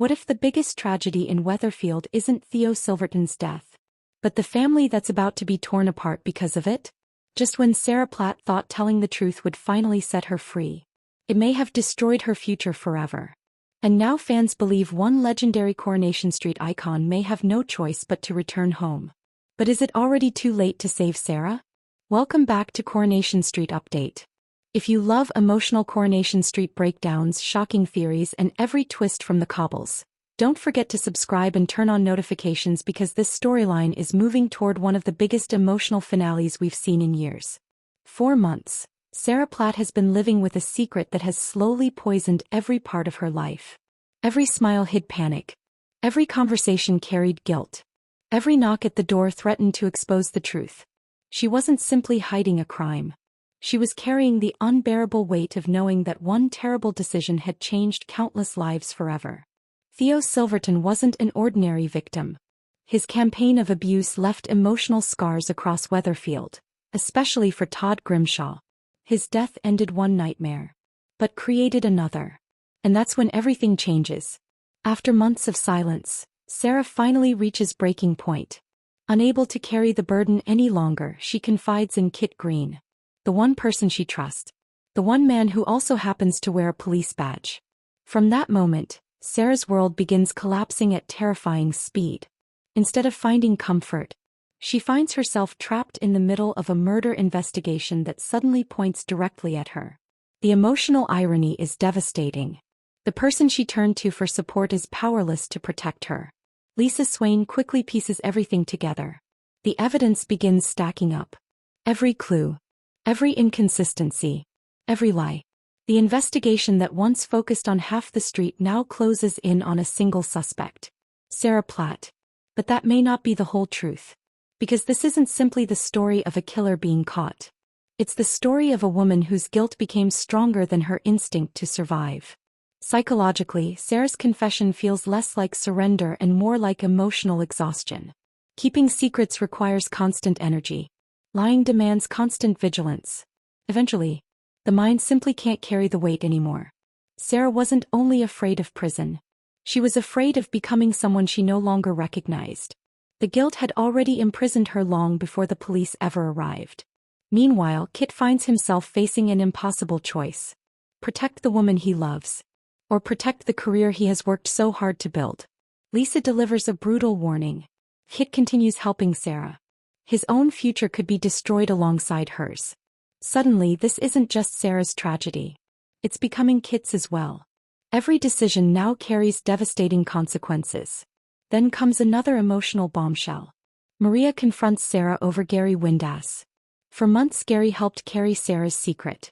What if the biggest tragedy in Weatherfield isn't Theo Silverton's death, but the family that's about to be torn apart because of it? Just when Sarah Platt thought telling the truth would finally set her free, it may have destroyed her future forever. And now fans believe one legendary Coronation Street icon may have no choice but to return home. But is it already too late to save Sarah? Welcome back to Coronation Street Update. If you love emotional Coronation Street breakdowns, shocking theories, and every twist from the cobbles, don't forget to subscribe and turn on notifications because this storyline is moving toward one of the biggest emotional finales we've seen in years. 4 months, Sarah Platt has been living with a secret that has slowly poisoned every part of her life. Every smile hid panic. Every conversation carried guilt. Every knock at the door threatened to expose the truth. She wasn't simply hiding a crime. She was carrying the unbearable weight of knowing that one terrible decision had changed countless lives forever. Theo Silverton wasn't an ordinary victim. His campaign of abuse left emotional scars across Weatherfield, especially for Todd Grimshaw. His death ended one nightmare, but created another. And that's when everything changes. After months of silence, Sarah finally reaches breaking point. Unable to carry the burden any longer, she confides in Kit Green, the one person she trusts, the one man who also happens to wear a police badge. From that moment, Sarah's world begins collapsing at terrifying speed. Instead of finding comfort, she finds herself trapped in the middle of a murder investigation that suddenly points directly at her. The emotional irony is devastating. The person she turned to for support is powerless to protect her. Lisa Swain quickly pieces everything together. The evidence begins stacking up. Every clue, every inconsistency, every lie. The investigation that once focused on half the street now closes in on a single suspect, Sarah Platt. But that may not be the whole truth. Because this isn't simply the story of a killer being caught. It's the story of a woman whose guilt became stronger than her instinct to survive. Psychologically, Sarah's confession feels less like surrender and more like emotional exhaustion. Keeping secrets requires constant energy. Lying demands constant vigilance. Eventually, the mind simply can't carry the weight anymore. Sarah wasn't only afraid of prison. She was afraid of becoming someone she no longer recognized. The guilt had already imprisoned her long before the police ever arrived. Meanwhile, Kit finds himself facing an impossible choice. Protect the woman he loves, or protect the career he has worked so hard to build. Lisa delivers a brutal warning. Kit continues helping Sarah. His own future could be destroyed alongside hers. Suddenly, this isn't just Sarah's tragedy. It's becoming Kit's as well. Every decision now carries devastating consequences. Then comes another emotional bombshell. Maria confronts Sarah over Gary Windass. For months Gary helped carry Sarah's secret.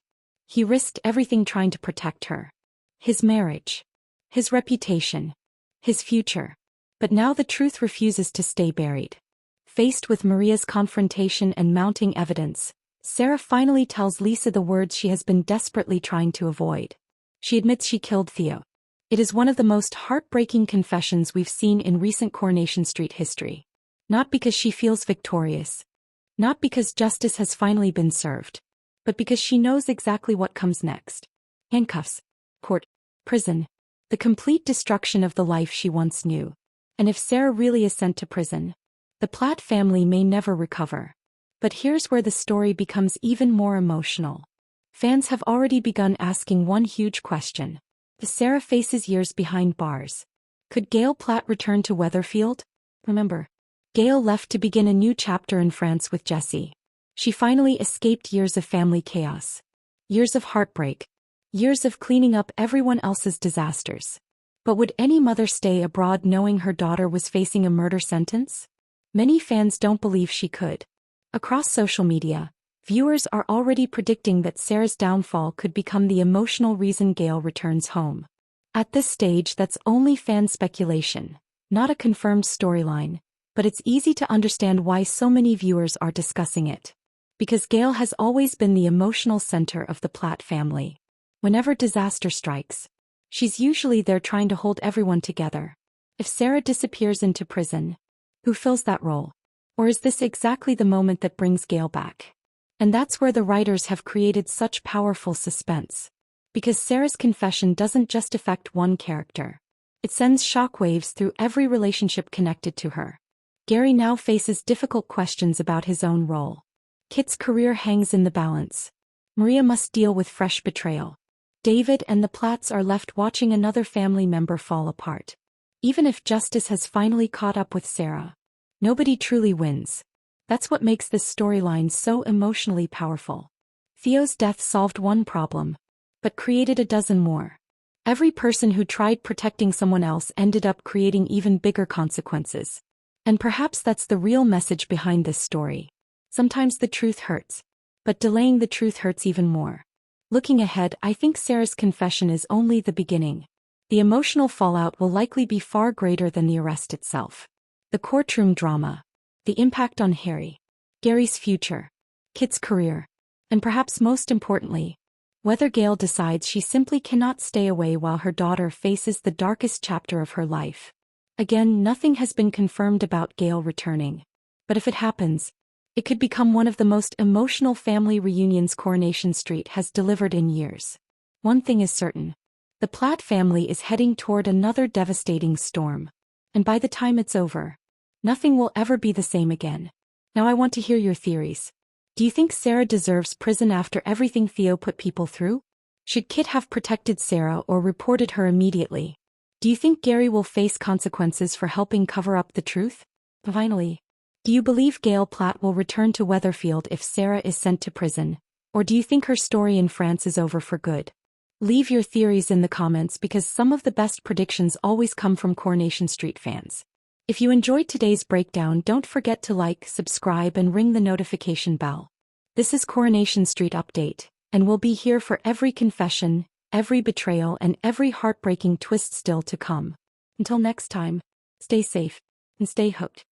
He risked everything trying to protect her. His marriage. His reputation. His future. But now the truth refuses to stay buried. Faced with Maria's confrontation and mounting evidence, Sarah finally tells Lisa the words she has been desperately trying to avoid. She admits she killed Theo. It is one of the most heartbreaking confessions we've seen in recent Coronation Street history. Not because she feels victorious. Not because justice has finally been served. But because she knows exactly what comes next. Handcuffs. Court. Prison. The complete destruction of the life she once knew. And if Sarah really is sent to prison, the Platt family may never recover. But here's where the story becomes even more emotional. Fans have already begun asking one huge question. As Sarah faces years behind bars, could Gail Platt return to Weatherfield? Remember, Gail left to begin a new chapter in France with Jesse. She finally escaped years of family chaos. Years of heartbreak. Years of cleaning up everyone else's disasters. But would any mother stay abroad knowing her daughter was facing a murder sentence? Many fans don't believe she could. Across social media, viewers are already predicting that Sarah's downfall could become the emotional reason Gail returns home. At this stage, that's only fan speculation, not a confirmed storyline, but it's easy to understand why so many viewers are discussing it. Because Gail has always been the emotional center of the Platt family. Whenever disaster strikes, she's usually there trying to hold everyone together. If Sarah disappears into prison, who fills that role? Or is this exactly the moment that brings Gail back? And that's where the writers have created such powerful suspense. Because Sarah's confession doesn't just affect one character. It sends shockwaves through every relationship connected to her. Gary now faces difficult questions about his own role. Kit's career hangs in the balance. Maria must deal with fresh betrayal. David and the Platts are left watching another family member fall apart. Even if justice has finally caught up with Sarah, nobody truly wins. That's what makes this storyline so emotionally powerful. Theo's death solved one problem, but created a dozen more. Every person who tried protecting someone else ended up creating even bigger consequences. And perhaps that's the real message behind this story. Sometimes the truth hurts, but delaying the truth hurts even more. Looking ahead, I think Sarah's confession is only the beginning. The emotional fallout will likely be far greater than the arrest itself. The courtroom drama, the impact on Harry, Gary's future, Kit's career, and perhaps most importantly, whether Gail decides she simply cannot stay away while her daughter faces the darkest chapter of her life. Again, nothing has been confirmed about Gail returning. But if it happens, it could become one of the most emotional family reunions Coronation Street has delivered in years. One thing is certain. The Platt family is heading toward another devastating storm. And by the time it's over, nothing will ever be the same again. Now I want to hear your theories. Do you think Sarah deserves prison after everything Theo put people through? Should Kit have protected Sarah or reported her immediately? Do you think Gary will face consequences for helping cover up the truth? Finally, do you believe Gail Platt will return to Weatherfield if Sarah is sent to prison, or do you think her story in France is over for good? Leave your theories in the comments because some of the best predictions always come from Coronation Street fans. If you enjoyed today's breakdown, don't forget to like, subscribe, and ring the notification bell. This is Coronation Street Update, and we'll be here for every confession, every betrayal, and every heartbreaking twist still to come. Until next time, stay safe and stay hooked.